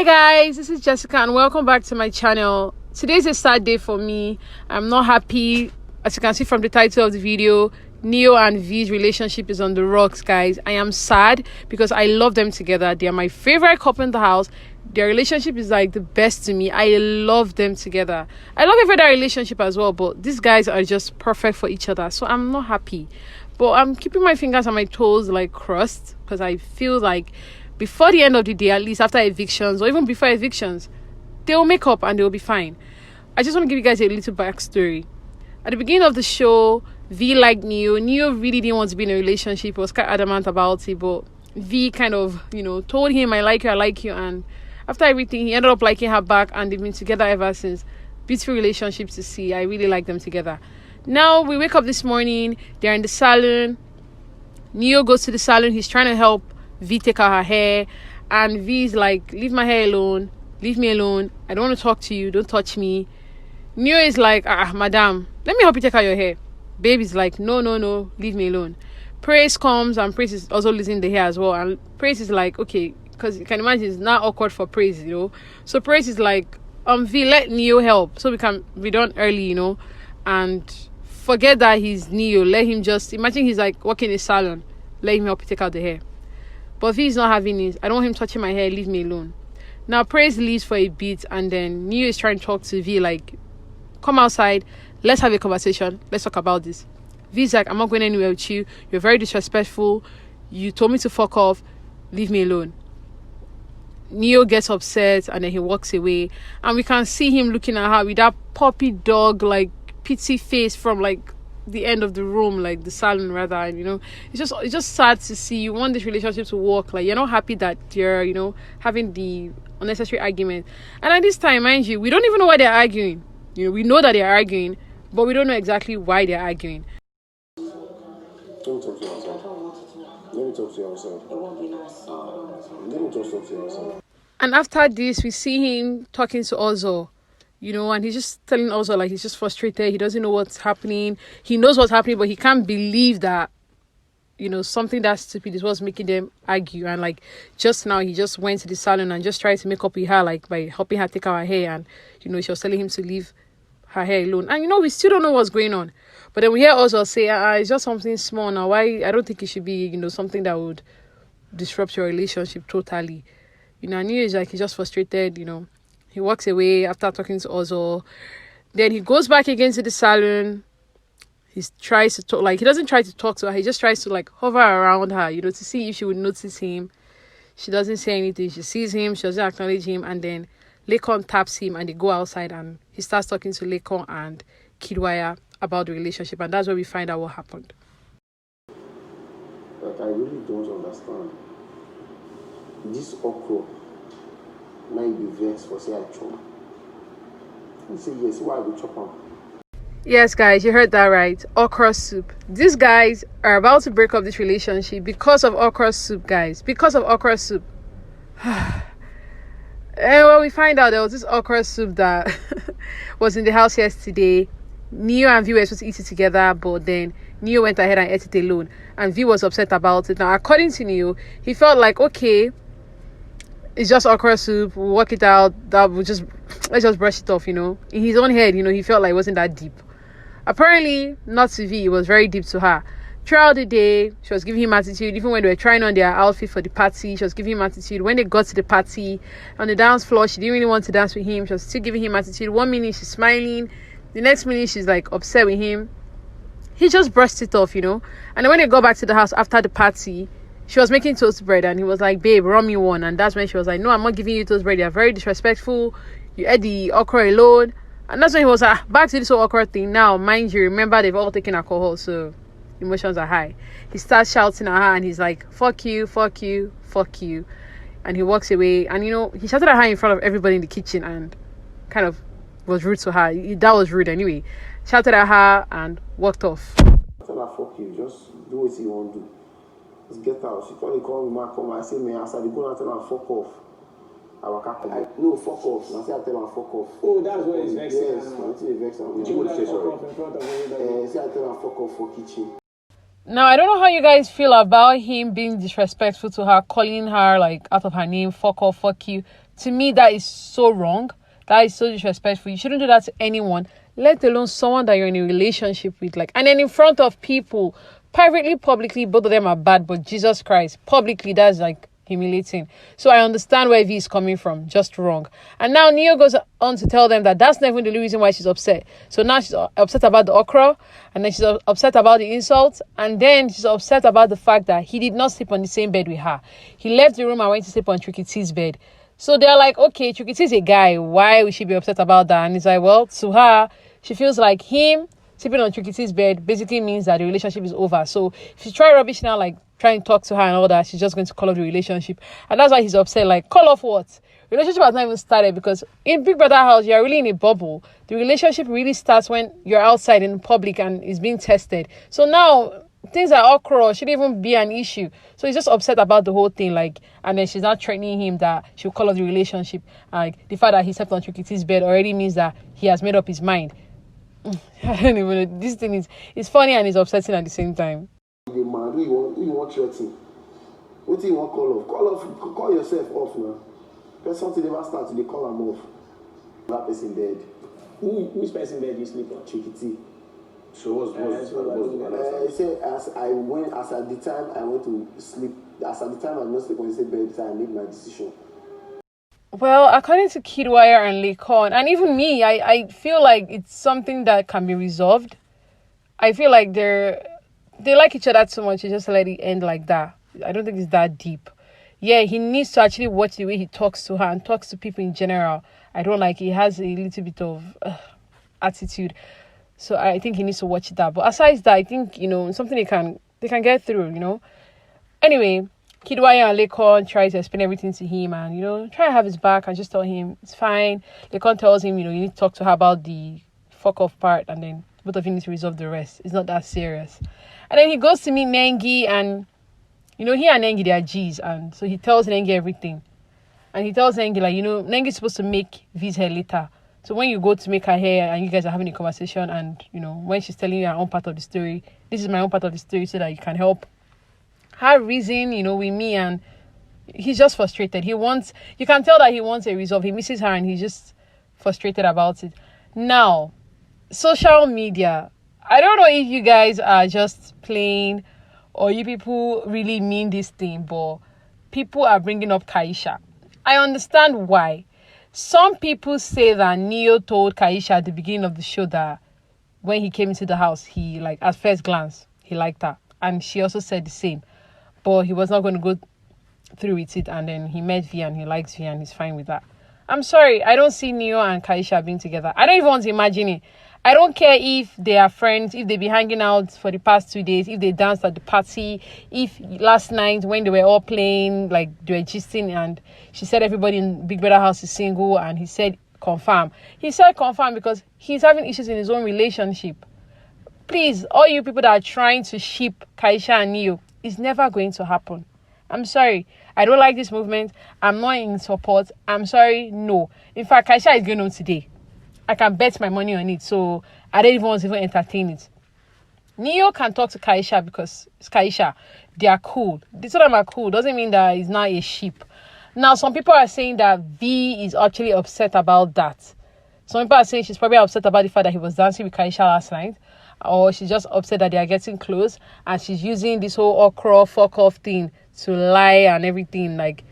Hi guys, this is Jessica and welcome back to my channel. Today's a sad day for me. I'm not happy. As you can see from the title of the video, Neo and Vee's relationship is on the rocks, guys. I am sad because I love them together. They are my favorite couple in the house. Their relationship is like the best to me. I love them together. I love every other relationship as well, but these guys are just perfect for each other. So I'm not happy. But I'm keeping my fingers and my toes like crossed because I feel like before the end of the day, at least after evictions or even before evictions, they'll make up and they'll be fine. I just want to give you guys a little backstory. At the beginning of the show, V liked Neo. Neo really didn't want to be in a relationship. He was quite adamant about it, but V kind of, told him, I like you. And after everything, he ended up liking her back and they've been together ever since. Beautiful relationship to see. I really like them together. Now, we wake up this morning. They're in the salon. Neo goes to the salon. He's trying to help V take out her hair, and V's like, leave my hair alone, leave me alone, I don't want to talk to you, don't touch me. Neo is like, madam, let me help you take out your hair. Baby's like, no, leave me alone. Praise comes, and Praise is also losing the hair as well, and Praise is like, okay, because you can imagine it's not awkward for Praise, so Praise is like, V, let Neo help so we can be done early, and forget that he's Neo. Let him just imagine he's like working in a salon, let him help you take out the hair. But V is not having it. I don't want him touching my hair. Leave me alone. Now, Praise leaves for a bit. And then Neo is trying to talk to V. Like, come outside. Let's have a conversation. Let's talk about this. V's like, I'm not going anywhere with you. You're very disrespectful. You told me to fuck off. Leave me alone. Neo gets upset. And then he walks away. And we can see him looking at her with that puppy dog, like, pity face from, like, the end of the room, like the salon rather. And it's just sad to see. You want this relationship to work, like you're not happy that you're having the unnecessary argument. And at this time, mind you, we don't even know why they're arguing. We know that they're arguing, but we don't know exactly why they're arguing. Let me talk to yourself. Let me talk to yourself. It won't be nice. Let me just talk to yourself. And after this, we see him talking to Ozo. And he's just telling Ozo, like, he's just frustrated. He doesn't know what's happening. He knows what's happening, but he can't believe that, something that stupid is what's making them argue. And, like, just now, he just went to the salon and just tried to make up with her, like, by helping her take out her hair. And, she was telling him to leave her hair alone. And, we still don't know what's going on. But then we hear Ozo say, it's just something small now. Why? I don't think it should be, something that would disrupt your relationship totally. And Neo is, like, he's just frustrated, He walks away after talking to Ozo. Then he goes back again to the salon. He tries to talk, like, he doesn't try to talk to her. He just tries to, like, hover around her, to see if she would notice him. She doesn't say anything. She sees him. She doesn't acknowledge him. And then Lekon taps him and they go outside and he starts talking to Lekon and Kidwaya about the relationship. And that's where we find out what happened. Like, I really don't understand. This okra might be vexed for say I chop. He say yes, why I will chop him? Yes, guys, you heard that right. Okra soup. These guys are about to break up this relationship because of okra soup, guys. Because of okra soup. And when we find out there was this okra soup that was in the house yesterday, Neo and V were supposed to eat it together, but then Neo went ahead and ate it alone. And V was upset about it. Now, according to Neo, he felt like, okay, it's just okra soup, we'll work it out, let's just brush it off, in his own head, he felt like it wasn't that deep. Apparently, not to V, it was very deep to her. Throughout the day, she was giving him attitude. Even when they were trying on their outfit for the party, she was giving him attitude. When they got to the party, on the dance floor, she didn't really want to dance with him. She was still giving him attitude. 1 minute, she's smiling. The next minute, she's, like, upset with him. He just brushed it off, And then when they got back to the house after the party, she was making toast bread and he was like, babe, run me one. And that's when she was like, no, I'm not giving you toast bread. You're very disrespectful. You ate the okra alone. And that's when he was like, back to this whole okra thing. Now, mind you, remember they've all taken alcohol, so emotions are high. He starts shouting at her and he's like, fuck you, fuck you, fuck you. And he walks away. And, he shouted at her in front of everybody in the kitchen and kind of was rude to her. That was rude anyway. Shouted at her and walked off. Tell her, fuck you. Just do what you want to do. Just get out. She call me, come. I say, man, I said, go and tell her, fuck off. No, fuck off. I say, I tell her, fuck off. Oh, that's what it's vexing. Yes, it's vexing. You would say sorry. Say, I tell her, fuck off for kitchen. Now, I don't know how you guys feel about him being disrespectful to her, calling her, like, out of her name, fuck off, fuck you. To me, that is so wrong. That is so disrespectful. You shouldn't do that to anyone, let alone someone that you're in a relationship with. Like, and then in front of people, privately, publicly, both of them are bad. But Jesus Christ, publicly, that's like humiliating. So I understand where V is coming from. Just wrong. And now Neo goes on to tell them that that's not even the reason why she's upset. So now she's upset about the okra, and then she's upset about the insults, and then she's upset about the fact that he did not sleep on the same bed with her. He left the room and went to sleep on Tricky T's bed. So they're like, okay, Tricky T's a guy. Why would she be upset about that? And it's like, well, to her, she feels like him sleeping on Tricky T's bed basically means that the relationship is over. So if she try rubbish now, like trying to talk to her and all that, she's just going to call off the relationship. And that's why he's upset. Like, call off what? Relationship has not even started, because in Big Brother house, you're really in a bubble. The relationship really starts when you're outside in public and is being tested. So now things like okra shouldn't even be an issue. So he's just upset about the whole thing, like, and then she's not threatening him that she'll call off the relationship. Like, the fact that he slept on Tricky T's bed already means that he has made up his mind. I don't even know. This thing is, it's funny and it's upsetting at the same time. The man, who you want threatening? What do you want call off? Call yourself off now. Because something never starts, they call him off. That person dead. Which person bed you sleep on? Tricky T. So what's he said, as at the time I went to sleep, as at the time I did not sleep on the same bed, I made my decision. Well, according to Kidwire and Lakon, and even me, I feel like it's something that can be resolved. I feel like they like each other too much to just let it end like that. I don't think it's that deep. Yeah, he needs to actually watch the way he talks to her and talks to people in general. I don't like, he has a little bit of attitude. So I think he needs to watch that. But aside that, I think, something they can get through, Anyway, Kidwaya and Lakon try to explain everything to him and, try to have his back and just tell him it's fine. Lakon tells him, you need to talk to her about the fuck off part, and then both of you need to resolve the rest. It's not that serious. And then he goes to meet Nengi, and, he and Nengi, they are G's. And so he tells Nengi everything. And he tells Nengi, like, Nengi's supposed to make V's hair later. So when you go to make her hair and you guys are having a conversation and, when she's telling you her own part of the story, this is my own part of the story so that you can help her reason, with me. And he's just frustrated. You can tell that he wants a resolve. He misses her and he's just frustrated about it. Now, social media. I don't know if you guys are just playing or you people really mean this thing, but people are bringing up Kaisha. I understand why. Some people say that Neo told Kaisha at the beginning of the show that when he came into the house, he, like, at first glance, he liked her. And she also said the same. But he was not going to go through with it. And then he met V and he likes V and he's fine with that. I'm sorry, I don't see Neo and Kaisha being together. I don't even want to imagine it. I don't care if they are friends, if they be hanging out for the past 2 days, if they danced at the party, if last night when they were all playing, like, they were gisting and she said everybody in Big Brother house is single and he said confirm. He said confirm because he's having issues in his own relationship. Please, all you people that are trying to ship Kaisha and Neo, it's never going to happen. I'm sorry. I don't like this movement. I'm not in support. I'm sorry. No. In fact, Kaisha is going on today. I can bet my money on it. So I don't even want to even entertain it. Neo can talk to Kaisha because it's Kaisha. They are cool. These of them are cool. Doesn't mean that he's not a sheep. Now, some people are saying that V is actually upset about that. Some people are saying she's probably upset about the fact that he was dancing with Kaisha last night. Or she's just upset that they are getting close. And she's using this whole okra fuck off thing to lie and everything. Like,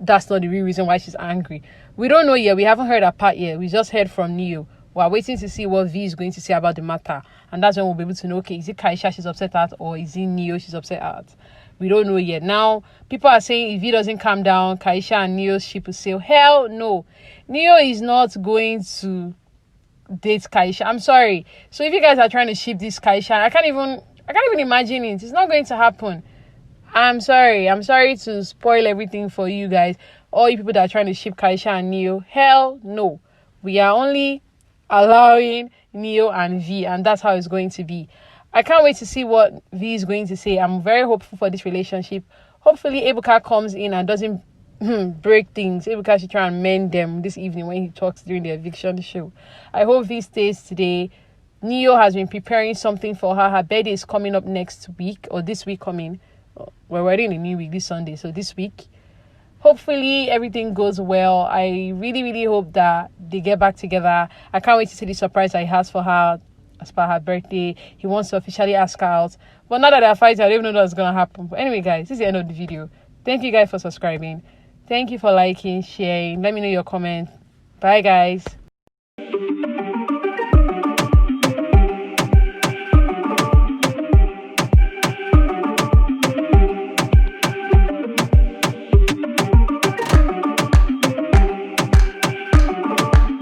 that's not the real reason why she's angry. We don't know yet. We haven't heard her part yet. We just heard from Neo. We're waiting to see what V is going to say about the matter. And that's when we'll be able to know, okay, is it Kaisha she's upset at or is it Neo she's upset at? We don't know yet. Now, people are saying if V doesn't calm down, Kaisha and Neo's ship will sail. Hell no. Neo is not going to date Kaisha. I'm sorry. So if you guys are trying to ship this Kaisha, I can't even imagine it. It's not going to happen. I'm sorry. I'm sorry to spoil everything for you guys. All you people that are trying to ship Kaisha and Neo, hell no. We are only allowing Neo and V, and that's how it's going to be. I can't wait to see what V is going to say. I'm very hopeful for this relationship. Hopefully, Ebuka comes in and doesn't break things. Ebuka should try and mend them this evening when he talks during the eviction show. I hope V stays today. Neo has been preparing something for her. Her birthday is coming up next week, or this week coming. We're already in a new week this Sunday, so this week. hopefully everything goes well. I really hope that they get back together. I can't wait to see the surprise I has for her as per her birthday. He wants to officially ask her out, but now that they're fighting, I don't even know what's gonna happen. But anyway, guys, this is the end of the video. Thank you guys for subscribing. Thank you for liking, sharing. Let me know your comments. Bye, guys.